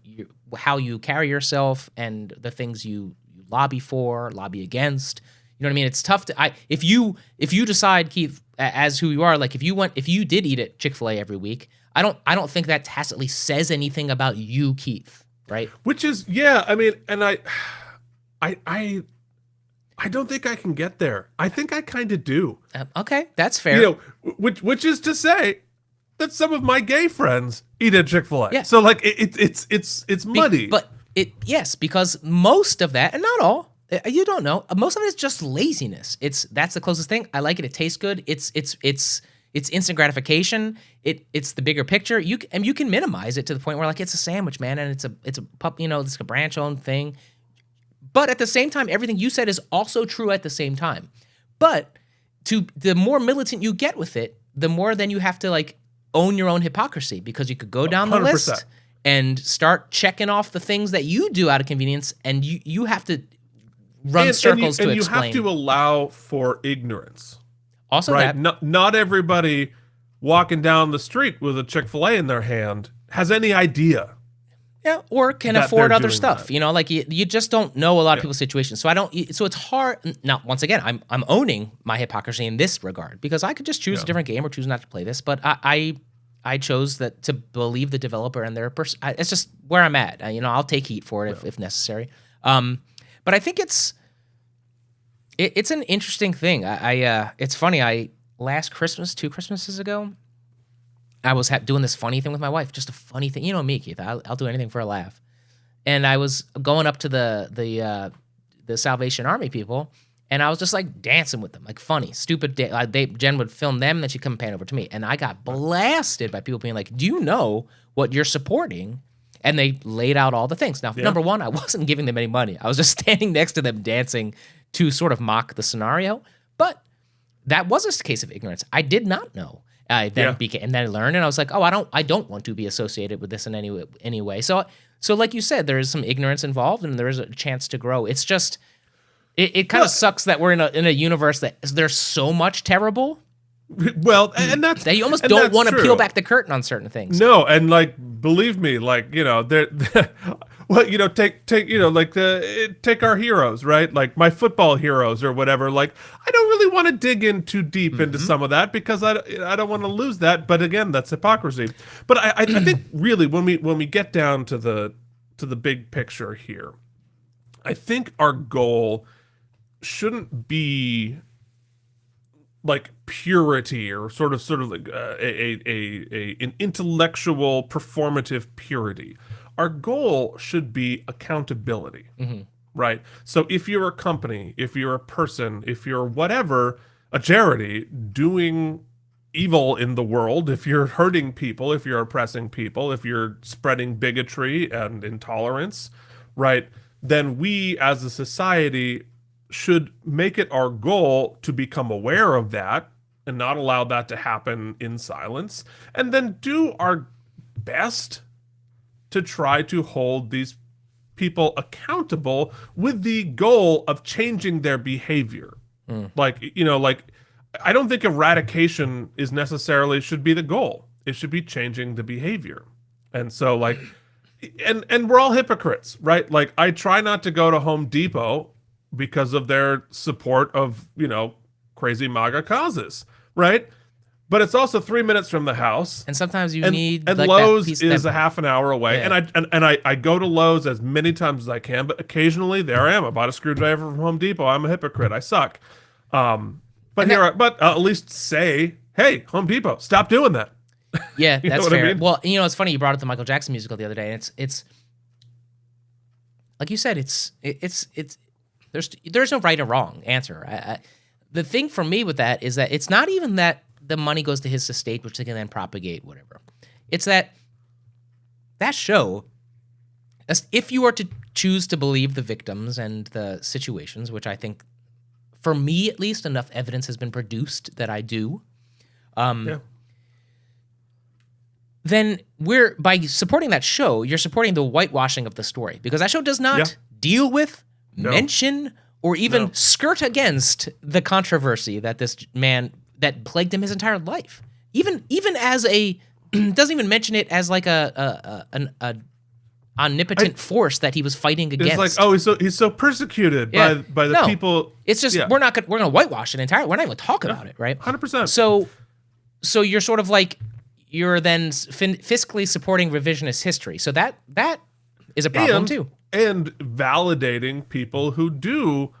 how you carry yourself and the things you lobby for, lobby against. You know what I mean? It's tough to if you decide, Keith, as who you are, like if you did eat at Chick-fil-A every week, I don't think that tacitly says anything about you, Keith, right? Which is, yeah, I mean, and I don't think I can get there. I think I kind of do. Okay, that's fair. Which is to say that some of my gay friends eat at Chick-fil-A. Yeah. So like it's muddy. But yes, because most of that, and not all, you don't know, most of it is just laziness. That's the closest thing. I like it. It tastes good. It's instant gratification. It's the bigger picture. You can minimize it to the point where, like, it's a sandwich, man, and it's a pup. It's a branch-owned thing. But at the same time, everything you said is also true at the same time. But the more militant you get with it, the more then you have to, like, own your own hypocrisy, because you could go down the 100%. list and start checking off the things that you do out of convenience, and you have to run circles to explain. And you have to allow for ignorance. Also, right? that Not everybody walking down the street with a Chick-fil-A in their hand has any idea. Yeah, or can that afford they're other doing stuff. that. Like you just don't know a lot of people's situations. So it's hard. Now, once again, I'm owning my hypocrisy in this regard, because I could just choose a different game or choose not to play this. But I chose that to believe the developer and their person. It's just where I'm at. I'll take heat for it if necessary. But I think it's an interesting thing. It's funny. Last Christmas, 2 Christmases ago, I was doing this funny thing with my wife, just a funny thing. You know me, Keith. I'll do anything for a laugh. And I was going up to the Salvation Army people, and I was just like dancing with them, like funny, stupid. Jen would film them, and then she'd come pan over to me, and I got blasted by people being like, "Do you know what you're supporting?" And they laid out all the things. Now, number one, I wasn't giving them any money. I was just standing next to them dancing to sort of mock the scenario. But that was a case of ignorance. I did not know. I then I learned, and I was like, oh, I don't want to be associated with this in any way. So like you said, there is some ignorance involved, and there is a chance to grow. It's just, it kind of sucks that we're in a universe that there's so much terrible. Well, and that's that you almost don't want to peel back the curtain on certain things. No, and like, believe me, like, well, take our heroes, right? Like my football heroes or whatever. Like, I don't really want to dig in too deep into some of that, because I don't want to lose that. But again, that's hypocrisy. But I think really when we get down to the big picture here, I think our goal shouldn't be like purity or sort of like an intellectual performative purity. Our goal should be accountability, right? So if you're a company, if you're a person, if you're whatever, a charity doing evil in the world, if you're hurting people, if you're oppressing people, if you're spreading bigotry and intolerance, right, then we as a society should make it our goal to become aware of that and not allow that to happen in silence, and then do our best to try to hold these people accountable with the goal of changing their behavior. Like, I don't think eradication is necessarily should be the goal. It should be changing the behavior. And so like, and we're all hypocrites, right? Like, I try not to go to Home Depot because of their support of, crazy MAGA causes, right? but it's also 3 minutes from the house. And sometimes you And, need and like Lowe's that piece is that, a half an hour away. Yeah. And I go to Lowe's as many times as I can, but occasionally there I am. I bought a screwdriver from Home Depot. I'm a hypocrite. I suck. But I'll at least say, hey, Home Depot, stop doing that. Yeah, You know that's what I fair. mean? Well, it's funny you brought up the Michael Jackson musical the other day, and it's like you said, it's there's no right or wrong answer. The thing for me with that is that it's not even that the money goes to his estate, which they can then propagate, whatever. It's that show, if you were to choose to believe the victims and the situations, which I think, for me at least, enough evidence has been produced that I do. Yeah. Then by supporting that show, you're supporting the whitewashing of the story, because that show does not deal with, mention, or even skirt against the controversy that this man that plagued him his entire life. Even as a doesn't even mention it as like an omnipotent force that he was fighting against. It's like, he's so persecuted by the people. It's just we're gonna whitewash it entirely. We're not even talking about it, right? 100%. So you're sort of like, you're then fiscally supporting revisionist history. So that is a problem too. And validating people who do,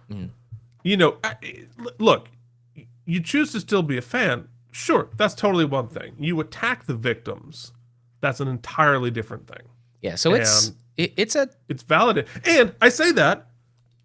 look, you choose to still be a fan. Sure, that's totally one thing. You attack the victims. That's an entirely different thing. Yeah, so it's validated. And I say that,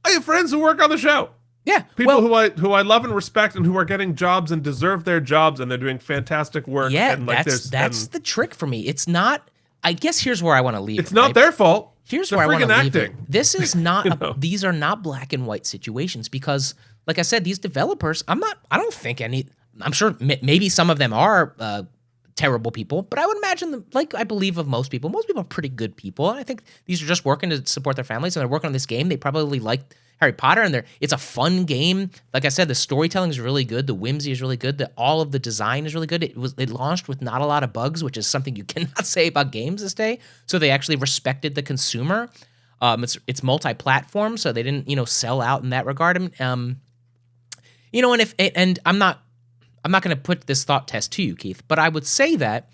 I have friends who work on the show. Yeah, people who I love and respect, and who are getting jobs and deserve their jobs, and they're doing fantastic work. Yeah, and that's the trick for me. It's not. I guess here's where I want to leave. It's not their fault. Here's where I want to leave it. This is not. These are not black and white situations, because, like I said, these developers. I don't think any. I'm sure maybe some of them are terrible people, but I would imagine them, like I believe of most people. Most people are pretty good people. And I think these are just working to support their families, and they're working on this game. They probably like Harry Potter, and it's a fun game. Like I said, the storytelling is really good. The whimsy is really good. All of the design is really good. It launched with not a lot of bugs, which is something you cannot say about games this day. So they actually respected the consumer. It's multi-platform, so they didn't sell out in that regard. And I'm not going to put this thought test to you, Keith, but I would say that,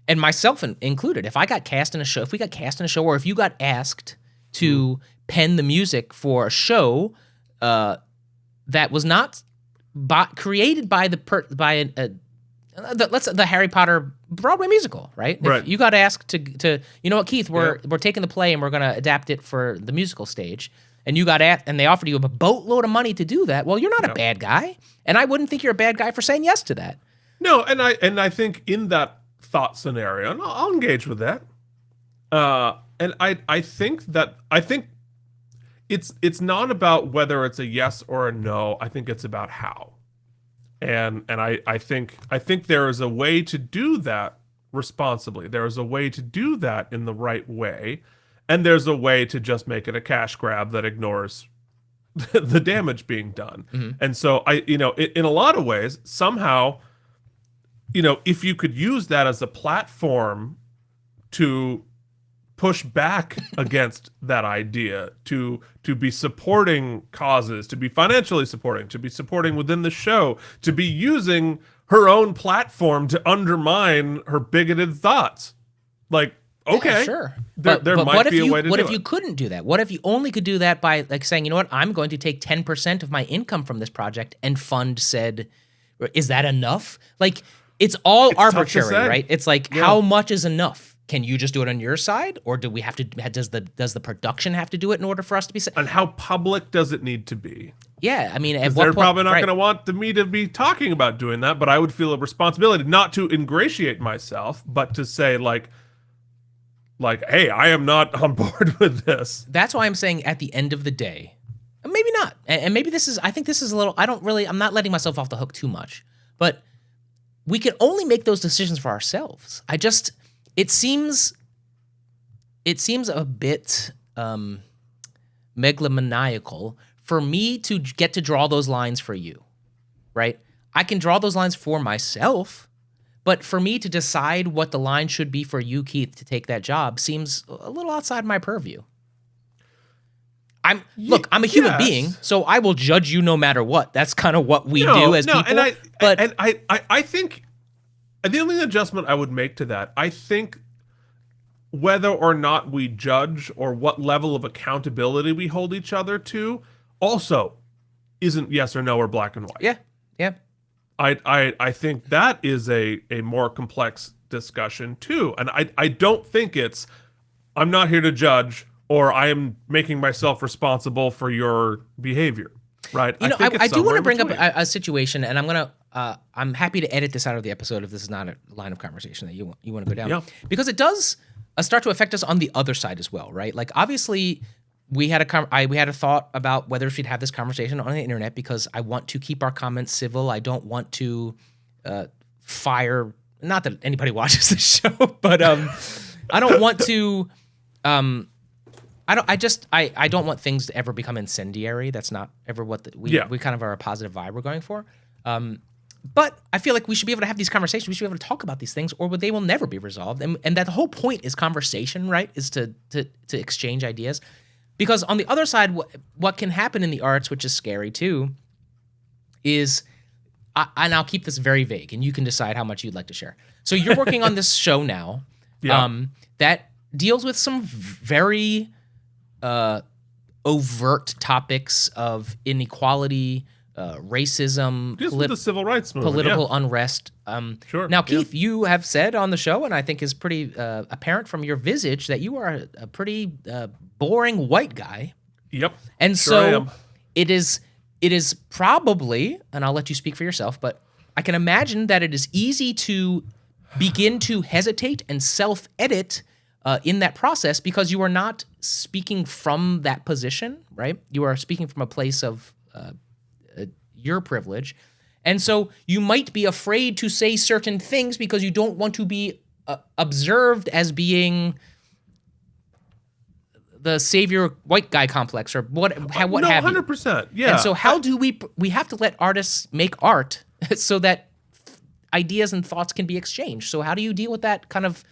and myself included, if we got cast in a show, or if you got asked to pen the music for a show that was not created by the Harry Potter Broadway musical, right? Right. If you got asked to you know what, Keith, we're taking the play and we're going to adapt it for the musical stage, and you got asked, and they offered you a boatload of money to do that. Well, you're not a bad guy, and I wouldn't think you're a bad guy for saying yes to that. No, and I think in that thought scenario, and I'll engage with that. And I think it's not about whether it's a yes or a no. I think it's about how. And I think there is a way to do that responsibly. There is a way to do that in the right way. And there's a way to just make it a cash grab that ignores the damage being done. Mm-hmm. And so in a lot of ways, somehow, if you could use that as a platform to push back against that idea, to be supporting causes, to be financially supporting, to be supporting within the show, to be using her own platform to undermine her bigoted thoughts. Like, okay, yeah, sure. There might be a way to do it. What if you couldn't do that? What if you only could do that by like saying, you know what, I'm going to take 10% of my income from this project and fund said, is that enough? Like, it's arbitrary, right? It's like, how much is enough? Can you just do it on your side, or do we have to? Does the production have to do it in order for us to be? And how public does it need to be? Yeah, I mean, at what they're probably not going to want me to be talking about doing that, but I would feel a responsibility not to ingratiate myself, but to say like, hey, I am not on board with this. That's why I'm saying at the end of the day, maybe not, and maybe this is. I think this is a little. I'm not letting myself off the hook too much, but we can only make those decisions for ourselves. It seems a bit megalomaniacal for me to get to draw those lines for you, right? I can draw those lines for myself, but for me to decide what the line should be for you, Keith, to take that job seems a little outside my purview. I'm a human being, so I will judge you no matter what. That's kind of what we do as people. And I think the only adjustment I would make to that, I think whether or not we judge or what level of accountability we hold each other to also isn't yes or no or black and white. Yeah, yeah. I think that is a more complex discussion too. And I don't think it's I'm not here to judge or I am making myself responsible for your behavior. Right. You know, I do want to bring up a situation, and I'm happy to edit this out of the episode if this is not a line of conversation that you want to go down. Yeah. Because it does start to affect us on the other side as well, right? Like obviously we had a thought about whether we'd have this conversation on the internet because I want to keep our comments civil. I don't want to fire. Not that anybody watches the show, but I don't want to. I don't want things to ever become incendiary. That's not ever what we kind of are a positive vibe we're going for. But I feel like we should be able to have these conversations. We should be able to talk about these things, or they will never be resolved. And that the whole point is conversation, right? Is to exchange ideas. Because on the other side, what can happen in the arts, which is scary too, is, and I'll keep this very vague, and you can decide how much you'd like to share. So you're working on this show now that deals with some very overt topics of inequality, racism, the civil rights movement, political unrest. Sure. Now, Keith, you have said on the show, and I think is pretty apparent from your visage, that you are a pretty boring white guy. Yep. And sure so it is probably, and I'll let you speak for yourself, but I can imagine that it is easy to begin to hesitate and self-edit in that process because you are not speaking from that position, right? You are speaking from a place of your privilege. And so you might be afraid to say certain things because you don't want to be observed as being the savior white guy complex or what have you. 100%. Yeah. And so how do we have to let artists make art so that ideas and thoughts can be exchanged. So how do you deal with that kind of?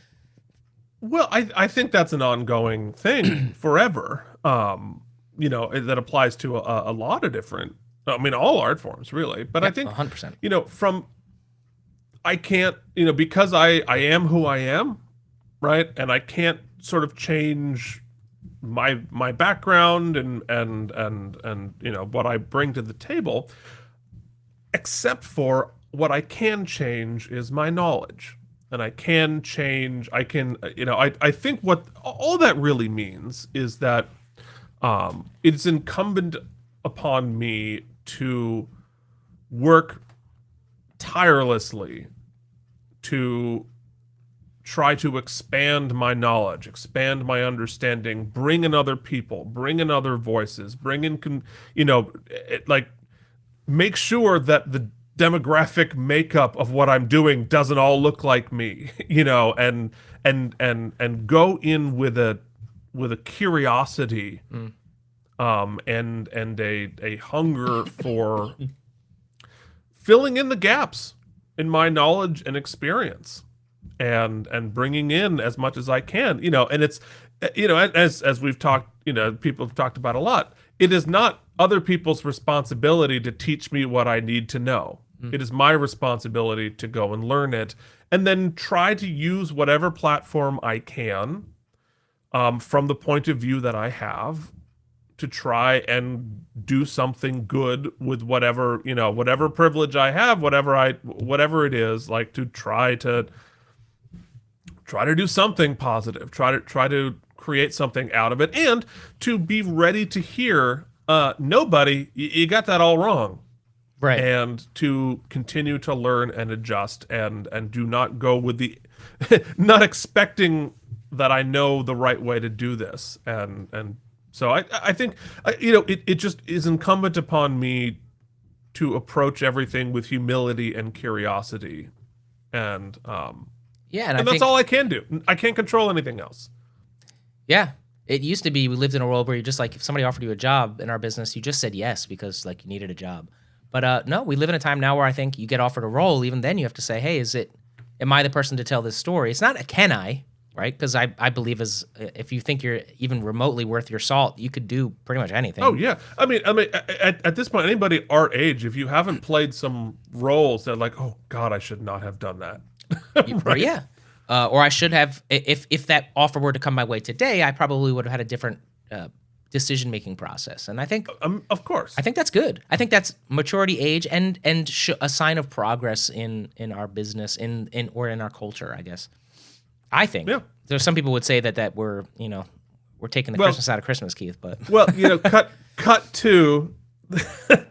Well, I think that's an ongoing thing forever. That applies to a lot of different, all art forms really. But I think 100%. I can't, because I am who I am, right? And I can't sort of change my background and what I bring to the table, except for what I can change is my knowledge. And I can change, I think what all that really means is that it's incumbent upon me to work tirelessly to try to expand my knowledge, expand my understanding, bring in other people, bring in other voices, bring in, make sure that the demographic makeup of what I'm doing doesn't all look like me, and go in with a curiosity, and a hunger for filling in the gaps in my knowledge and experience, and bringing in as much as I can, and it's, as we've talked, people have talked about a lot. It is not other people's responsibility to teach me what I need to know. It is my responsibility to go and learn it, and then try to use whatever platform I can, from the point of view that I have, to try and do something good with whatever privilege I have, whatever it is, like to try to do something positive, try to create something out of it, and to be ready to hear, nobody, you got that all wrong. Right. And to continue to learn and adjust, and do not go with the not expecting that I know the right way to do this. And so I think, it just is incumbent upon me to approach everything with humility and curiosity. And and that's all I can do. I can't control anything else. Yeah. It used to be we lived in a world where you just if somebody offered you a job in our business, you just said yes because you needed a job. But no, we live in a time now where I think you get offered a role. Even then, you have to say, "Hey, am I the person to tell this story?" It's not a can I, right? Because I believe if you think you're even remotely worth your salt, you could do pretty much anything. Oh yeah, I mean, at this point, anybody our age, if you haven't played some roles that oh God, I should not have done that. Or yeah. Or I should have, if that offer were to come my way today, I probably would have had a different decision-making process. And I think, Of course. I think that's good. I think that's maturity, age, and a sign of progress in our business, or in our culture, I guess. I think. Yeah. There's some people would say that we're taking the Christmas out of Christmas, Keith, but Well, cut to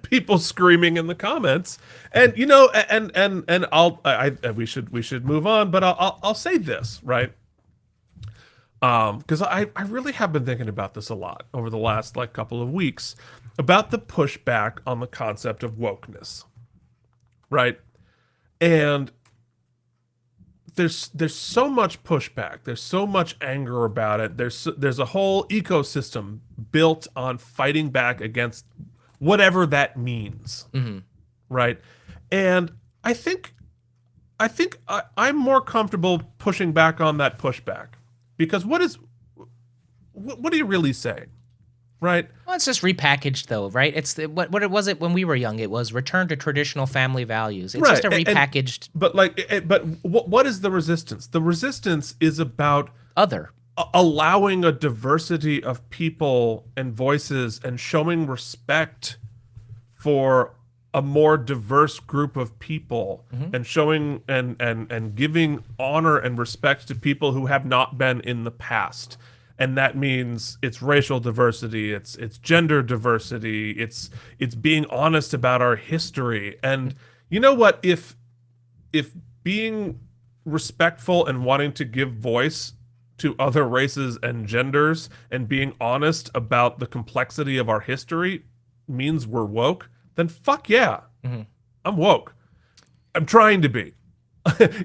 people screaming in the comments, and we should move on, but I'll say this, right? Because I really have been thinking about this a lot over the last couple of weeks about the pushback on the concept of wokeness, right? And there's so much pushback, there's so much anger about it. There's a whole ecosystem built on fighting back against whatever that means, right? And I think I'm more comfortable pushing back on that pushback, because what are you really saying, right? well, it's just repackaged, though, right? It's what was it when we were young? It was return to traditional family values. It's just a repackaged. But what is the resistance? The resistance is about Other. allowing a diversity of people and voices and showing respect for a more diverse group of people, and showing and giving honor and respect to people who have not been in the past. And that means it's racial diversity, it's gender diversity, it's being honest about our history. And you know what? If being respectful and wanting to give voice to other races and genders and being honest about the complexity of our history means we're woke, then fuck yeah. I'm woke. I'm trying to be.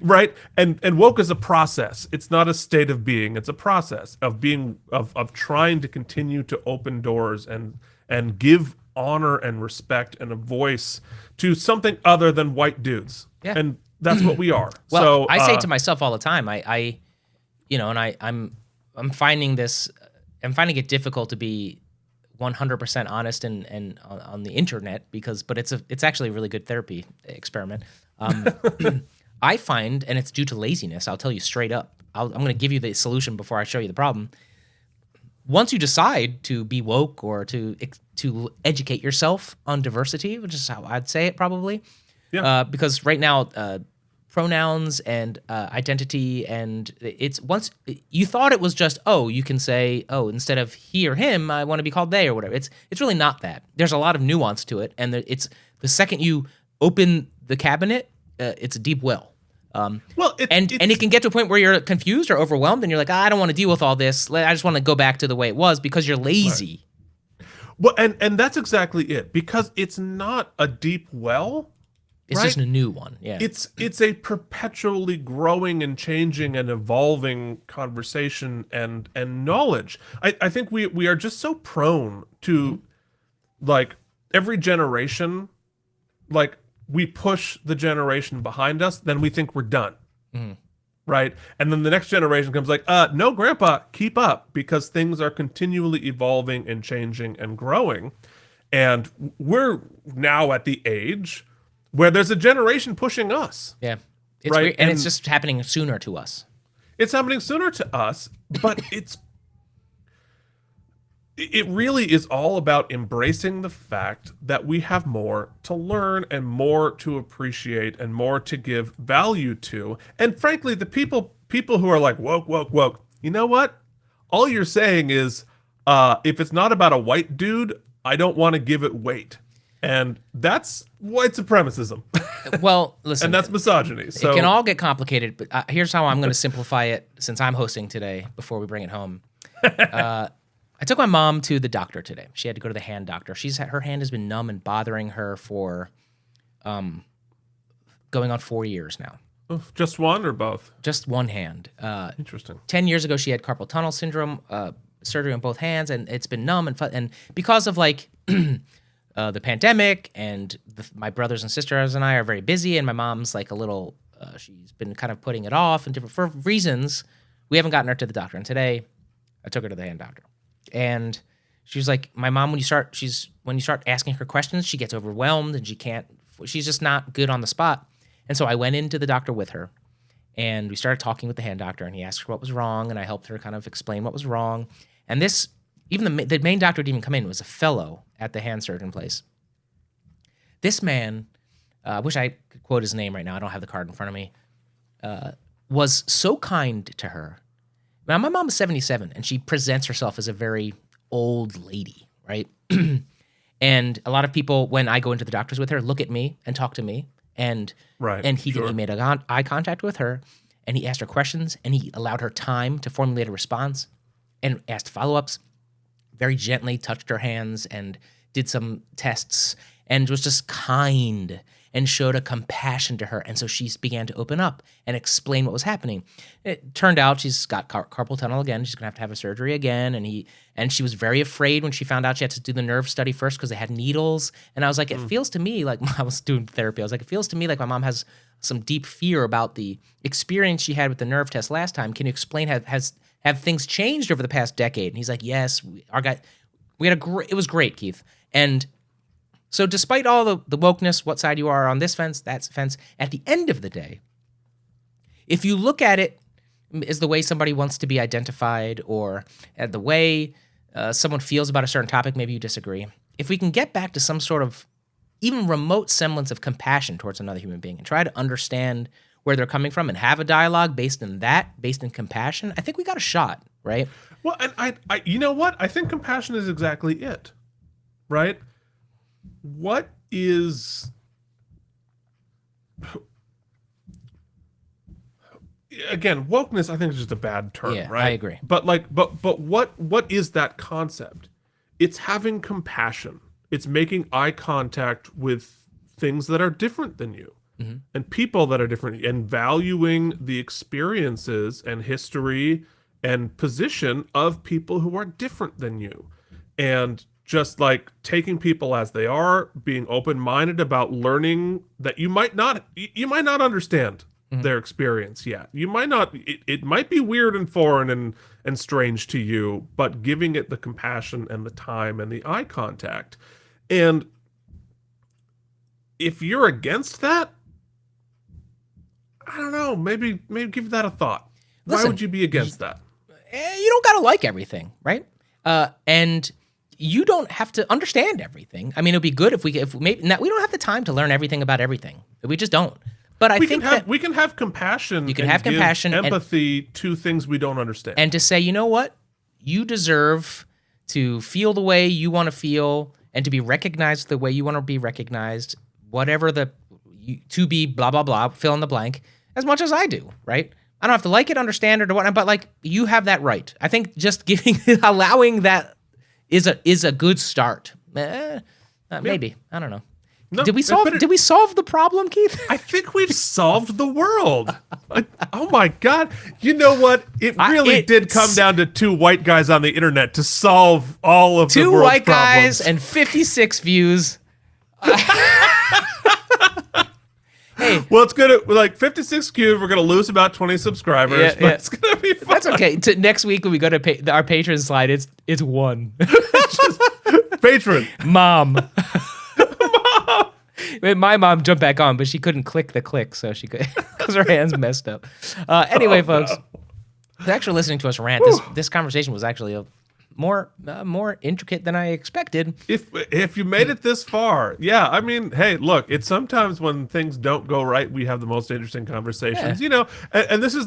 Right? And woke is a process. It's not a state of being. It's a process of being of trying to continue to open doors and give honor and respect and a voice to something other than white dudes. Yeah. And that's what we are. Well, so I say to myself all the time, I'm finding it difficult to be 100% honest and on the internet, but it's actually a really good therapy experiment. I find, and it's due to laziness, I'll tell you straight up. I'm going to give you the solution before I show you the problem. Once you decide to be woke or to educate yourself on diversity, which is how I'd say it probably, because right now pronouns and identity, and it's once you thought it was just, you can say, instead of he or him, I want to be called they or whatever. It's really not that. There's a lot of nuance to it, and it's the second you open the cabinet, it's a deep well. It can get to a point where you're confused or overwhelmed, and you're like, I don't want to deal with all this. I just want to go back to the way it was, because you're lazy. Right. Well, and that's exactly it, because it's not a deep well. It's just a new one. Yeah. It's a perpetually growing and changing and evolving conversation and knowledge. I think we are just so prone to every generation, we push the generation behind us, then we think we're done. Right? And then the next generation comes no, grandpa, keep up, because things are continually evolving and changing and growing. And we're now at the age where there's a generation pushing us. Yeah. It's right? weird, and it's just happening sooner to us. It's happening sooner to us, but it really is all about embracing the fact that we have more to learn and more to appreciate and more to give value to. And frankly, the people who are like, woke, you know what? All you're saying is, if it's not about a white dude, I don't want to give it weight. And that's white supremacism. Well, listen. And that's misogyny. So it can all get complicated, but here's how I'm going to simplify it, since I'm hosting today before we bring it home. I took my mom to the doctor today. She had to go to the hand doctor. Her hand has been numb and bothering her for going on 4 years now. Just one or both? Just one hand. Interesting. 10 years ago, she had carpal tunnel syndrome, surgery on both hands, and it's been numb. And because of the pandemic, and my brothers and sisters and I are very busy, and my mom's a little, she's been kind of putting it off, and for reasons, we haven't gotten her to the doctor. And today, I took her to the hand doctor. And she was like, my mom, when you start asking her questions, she gets overwhelmed, and she's just not good on the spot. And so I went into the doctor with her, And we started talking with the hand doctor, and he asked her what was wrong, and I helped her kind of explain what was wrong. And this, even the main doctor didn't even come in, was a fellow at the hand surgeon place. This man, I wish I could quote his name right now. I don't have the card in front of me. Was so kind to her. Now, my mom is 77, and she presents herself as a very old lady, right? And a lot of people, when I go into the doctors with her, look at me and talk to me. And he made eye contact with her, and he asked her questions, and he allowed her time to formulate a response and asked follow-ups, very gently touched her hands and did some tests and was just kind and showed a compassion to her. And so she began to open up and explain what was happening. It turned out she's got carpal tunnel again. She's going to have a surgery again. And she was very afraid when she found out she had to do the nerve study first because they had needles. And I was like, it feels to me like I was doing therapy. I was like, it feels to me like my mom has some deep fear about the experience she had with the nerve test last time. Can you explain, have things changed over the past decade? And he's like, yes, it was great, Keith. And so despite all the wokeness, what side you are on this fence, that fence, at the end of the day, if you look at it as the way somebody wants to be identified or at the way someone feels about a certain topic, maybe you disagree. If we can get back to some sort of even remote semblance of compassion towards another human being and try to understand where they're coming from and have a dialogue based in compassion, I think we got a shot, right? Well, and I you know what? I think compassion is exactly it, right? What is again, wokeness I think is just a bad term, right? I agree. But what is that concept? It's having compassion. It's making eye contact with things that are different than you. Mm-hmm. And people that are different, and valuing the experiences and history and position of people who are different than you. And just like taking people as they are, being open-minded about learning that you might not understand their experience yet. You might not, it might be weird and foreign and strange to you, but giving it the compassion and the time and the eye contact. And if you're against that, I don't know, maybe give that a thought. Listen, why would you be against that? You don't gotta like everything, right? And you don't have to understand everything. I mean, it'd be good if we maybe we don't have the time to learn everything about everything. We just don't. But I think we can have compassion. You can have compassion, empathy to things we don't understand, and to say, you know what, you deserve to feel the way you want to feel, and to be recognized the way you want to be recognized. Whatever to be blah blah blah, fill in the blank, as much as I do, right? I don't have to like it, understand it, or whatnot, but like you have that right. I think just allowing that is a good start. Maybe. I don't know. No, did we solve the problem, Keith? I think we've solved the world. Oh my God. You know what? It really did come down to two white guys on the internet to solve all of the world's problems. Two white guys and 56 views. Hey. Well, it's gonna 56 cubed. We're gonna lose about 20 subscribers, but it's gonna be fun. That's okay. Next week when we go to our patron slide, it's one. Just patron mom. My mom jumped back on, but she couldn't click the click, so she could because her hands messed up. Anyway, folks, thanks for listening to us rant. This conversation was actually more intricate than I expected. If you made it this far, yeah, I mean, hey, look, it's sometimes when things don't go right, we have the most interesting conversations, and this is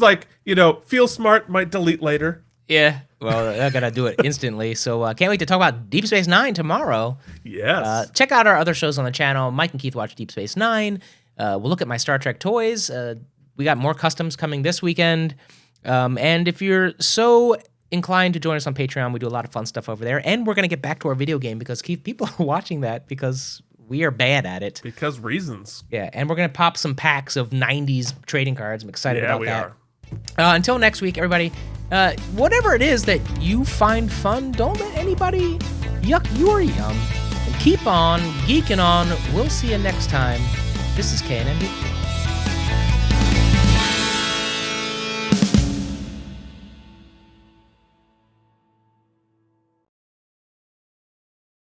feel smart, might delete later. Yeah, well, I gotta do it instantly, so can't wait to talk about Deep Space Nine tomorrow. Yes. Check out our other shows on the channel. Mike and Keith watch Deep Space Nine. We'll look at my Star Trek toys. We got more customs coming this weekend, and if you're so inclined to join us on Patreon, we do a lot of fun stuff over there, and we're gonna get back to our video game because Keith, people are watching that because we are bad at it. Because reasons. Yeah, and we're gonna pop some packs of '90s trading cards. I'm excited about that. Yeah, we are. Until next week, everybody. Whatever it is that you find fun, don't let anybody yuck your yum. And keep on geeking on. We'll see you next time. This is KNMB.